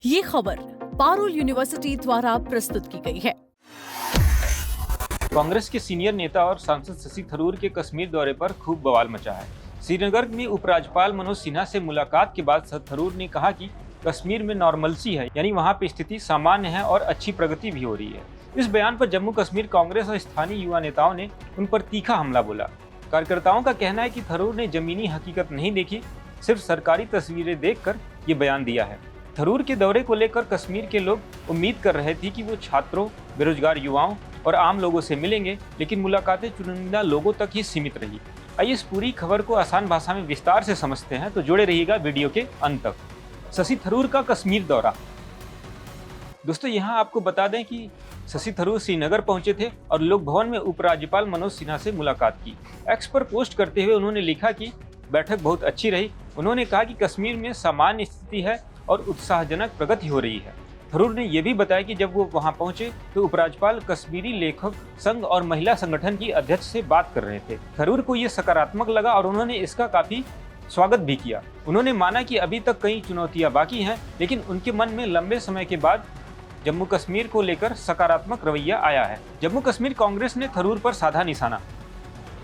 ये खबर पारुल यूनिवर्सिटी द्वारा प्रस्तुत की गई है। कांग्रेस के सीनियर नेता और सांसद शशि थरूर के कश्मीर दौरे पर खूब बवाल मचा है। श्रीनगर में उपराज्यपाल मनोज सिन्हा से मुलाकात के बाद थरूर ने कहा कि कश्मीर में नॉर्मलसी है, यानी वहां पे स्थिति सामान्य है और अच्छी प्रगति भी हो रही है। इस बयान पर जम्मू कश्मीर कांग्रेस और स्थानीय युवा नेताओं ने उन पर तीखा हमला बोला। कार्यकर्ताओं का कहना है कि थरूर ने जमीनी हकीकत नहीं देखी, सिर्फ सरकारी तस्वीरें देखकर ये बयान दिया है। थरूर के दौरे को लेकर कश्मीर के लोग उम्मीद कर रहे थे कि वो छात्रों, बेरोजगार युवाओं और आम लोगों से मिलेंगे, लेकिन मुलाकातें चुनिंदा लोगों तक ही सीमित रही। आइए इस पूरी खबर को आसान भाषा में विस्तार से समझते हैं, तो जुड़े रहिएगा वीडियो के अंत तक। शशि थरूर का कश्मीर दौरा। दोस्तों, यहाँ आपको बता दें कि शशि थरूर श्रीनगर पहुंचे थे और लोक भवन में उपराज्यपाल मनोज सिन्हा से मुलाकात की। एक्स पर पोस्ट करते हुए उन्होंने लिखा कि बैठक बहुत अच्छी रही। उन्होंने कहा कि कश्मीर में सामान्य स्थिति है और उत्साहजनक प्रगति हो रही है। थरूर ने यह भी बताया कि जब वो वहां पहुंचे तो उपराज्यपाल कश्मीरी लेखक संघ और महिला संगठन की अध्यक्ष से बात कर रहे थे। थरूर को ये सकारात्मक लगा और उन्होंने इसका काफी स्वागत भी किया। उन्होंने माना कि अभी तक कई चुनौतियां बाकी हैं, लेकिन उनके मन में लंबे समय के बाद जम्मू कश्मीर को लेकर सकारात्मक रवैया आया है। जम्मू कश्मीर कांग्रेस ने थरूर पर साधा निशाना।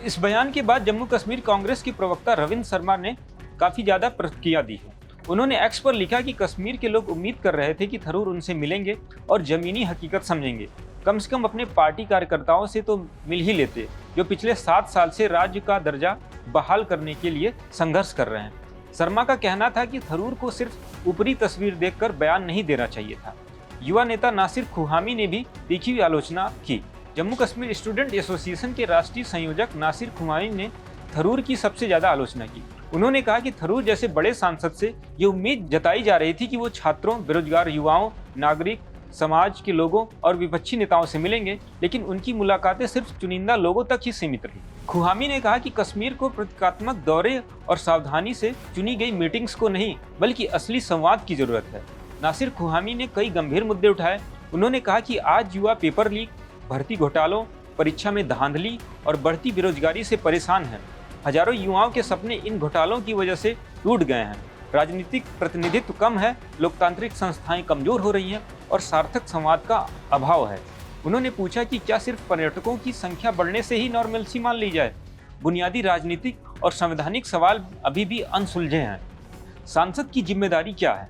इस बयान के बाद जम्मू कश्मीर कांग्रेस के प्रवक्ता रविंद्र शर्मा ने काफी ज्यादा प्रतिक्रिया दी है। उन्होंने एक्स पर लिखा कि कश्मीर के लोग उम्मीद कर रहे थे कि थरूर उनसे मिलेंगे और जमीनी हकीकत समझेंगे। कम से कम अपने पार्टी कार्यकर्ताओं से तो मिल ही लेते, जो पिछले 7 साल से राज्य का दर्जा बहाल करने के लिए संघर्ष कर रहे हैं। शर्मा का कहना था कि थरूर को सिर्फ ऊपरी तस्वीर देखकर बयान नहीं देना चाहिए था। युवा नेता नासिर खुहामी ने भी तीखी आलोचना की। जम्मू कश्मीर स्टूडेंट एसोसिएशन के राष्ट्रीय संयोजक नासिर खुहामी ने थरूर की सबसे ज्यादा आलोचना की। उन्होंने कहा कि थरूर जैसे बड़े सांसद से ये उम्मीद जताई जा रही थी कि वो छात्रों, बेरोजगार युवाओं, नागरिक समाज के लोगों और विपक्षी नेताओं से मिलेंगे, लेकिन उनकी मुलाकातें सिर्फ चुनिंदा लोगों तक ही सीमित रही। खुहामी ने कहा कि कश्मीर को प्रतीकात्मक दौरे और सावधानी से चुनी गई मीटिंग्स को नहीं, बल्कि असली संवाद की जरूरत है। नासिर खुहामी ने कई गंभीर मुद्दे उठाए। उन्होंने कहा कि आज युवा पेपर लीक, भर्ती घोटालों, परीक्षा में धांधली और बढ़ती बेरोजगारी से परेशान हैं। हजारों युवाओं के सपने इन घोटालों की वजह से टूट गए हैं। राजनीतिक प्रतिनिधित्व कम है, लोकतांत्रिक संस्थाएं कमजोर हो रही हैं और सार्थक संवाद का अभाव है। उन्होंने पूछा कि क्या सिर्फ पर्यटकों की संख्या बढ़ने से ही नॉर्मलसी मान ली जाए? बुनियादी राजनीतिक और संवैधानिक सवाल अभी भी अनसुलझे हैं। सांसद की जिम्मेदारी क्या है?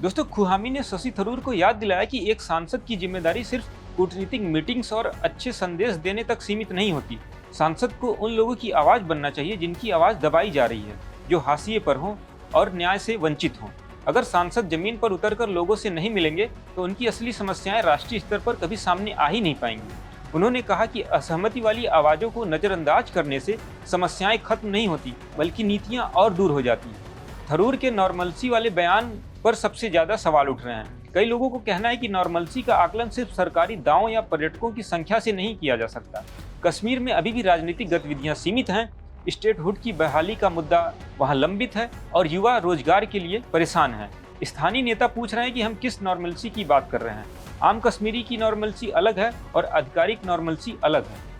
दोस्तों, खुहामी ने शशि थरूर को याद दिलाया कि एक सांसद की जिम्मेदारी सिर्फ कूटनीतिक मीटिंग्स और अच्छे संदेश देने तक सीमित नहीं होती। सांसद को उन लोगों की आवाज बनना चाहिए जिनकी आवाज दबाई जा रही है, जो हाशिए पर हों और न्याय से वंचित हों। अगर सांसद जमीन पर उतरकर लोगों से नहीं मिलेंगे तो उनकी असली समस्याएं राष्ट्रीय स्तर पर कभी सामने आ ही नहीं पाएंगी। उन्होंने कहा कि असहमति वाली आवाजों को नजरअंदाज करने से समस्याएं खत्म नहीं होती, बल्कि नीतियां और दूर हो जाती हैं। थरूर के नॉर्मलसी वाले बयान पर सबसे ज्यादा सवाल उठ रहे हैं। कई लोगों को कहना है कि नॉर्मलसी का आकलन सिर्फ सरकारी दावों या पर्यटकों की संख्या से नहीं किया जा सकता। कश्मीर में अभी भी राजनीतिक गतिविधियां सीमित हैं, स्टेटहुड की बहाली का मुद्दा वहां लंबित है और युवा रोजगार के लिए परेशान हैं। स्थानीय नेता पूछ रहे हैं कि हम किस नॉर्मलसी की बात कर रहे हैं। आम कश्मीरी की नॉर्मलसी अलग है और आधिकारिक नॉर्मलसी अलग है।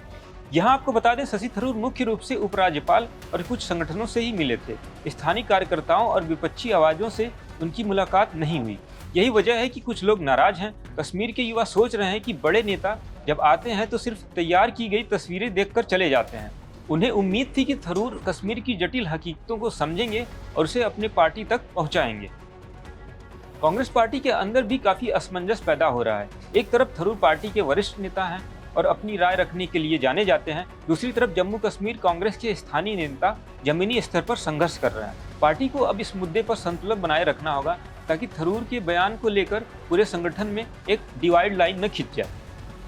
यहाँ आपको बता दें, शशि थरूर मुख्य रूप से उपराज्यपाल और कुछ संगठनों से ही मिले थे। स्थानीय कार्यकर्ताओं और विपक्षी आवाजों से उनकी मुलाकात नहीं हुई। यही वजह है कि कुछ लोग नाराज हैं। कश्मीर के युवा सोच रहे हैं कि बड़े नेता जब आते हैं तो सिर्फ तैयार की गई तस्वीरें देखकर चले जाते हैं। उन्हें उम्मीद थी कि थरूर कश्मीर की जटिल हकीकतों को समझेंगे और उसे अपनी पार्टी तक पहुंचाएंगे। कांग्रेस पार्टी के अंदर भी काफी असमंजस पैदा हो रहा है। एक तरफ थरूर पार्टी के वरिष्ठ नेता हैं और अपनी राय रखने के लिए जाने जाते हैं, दूसरी तरफ जम्मू कश्मीर कांग्रेस के स्थानीय नेता जमीनी स्तर पर संघर्ष कर रहे हैं। पार्टी को अब इस मुद्दे पर संतुलन बनाए रखना होगा ताकि थरूर के बयान को लेकर पूरे संगठन में एक डिवाइड लाइन न खिंच जाए।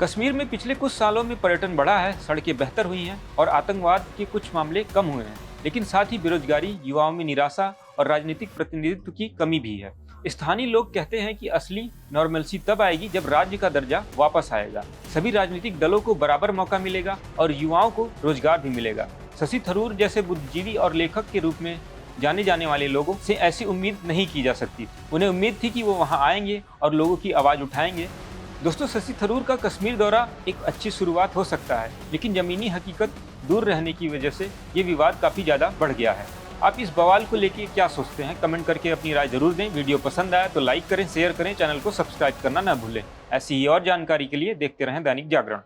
कश्मीर में पिछले कुछ सालों में पर्यटन बढ़ा है, सड़कें बेहतर हुई हैं और आतंकवाद के कुछ मामले कम हुए हैं, लेकिन साथ ही बेरोजगारी, युवाओं में निराशा और राजनीतिक प्रतिनिधित्व की कमी भी है। स्थानीय लोग कहते हैं कि असली नॉर्मलसी तब आएगी जब राज्य का दर्जा वापस आएगा, सभी राजनीतिक दलों को बराबर मौका मिलेगा और युवाओं को रोजगार भी मिलेगा। शशि थरूर जैसे बुद्धिजीवी और लेखक के रूप में जाने जाने वाले लोगों से ऐसी उम्मीद नहीं की जा सकती। उन्हें उम्मीद थी कि वो वहां आएंगे और लोगों की आवाज उठाएंगे। दोस्तों, शशि थरूर का कश्मीर दौरा एक अच्छी शुरुआत हो सकता है, लेकिन जमीनी हकीकत दूर रहने की वजह से ये विवाद काफी ज्यादा बढ़ गया है। आप इस बवाल को लेके क्या सोचते हैं? कमेंट करके अपनी राय जरूर दें। वीडियो पसंद आया तो लाइक करें, शेयर करें, चैनल को सब्सक्राइब करना ना भूलें। ऐसी ही और जानकारी के लिए देखते रहें दैनिक जागरण।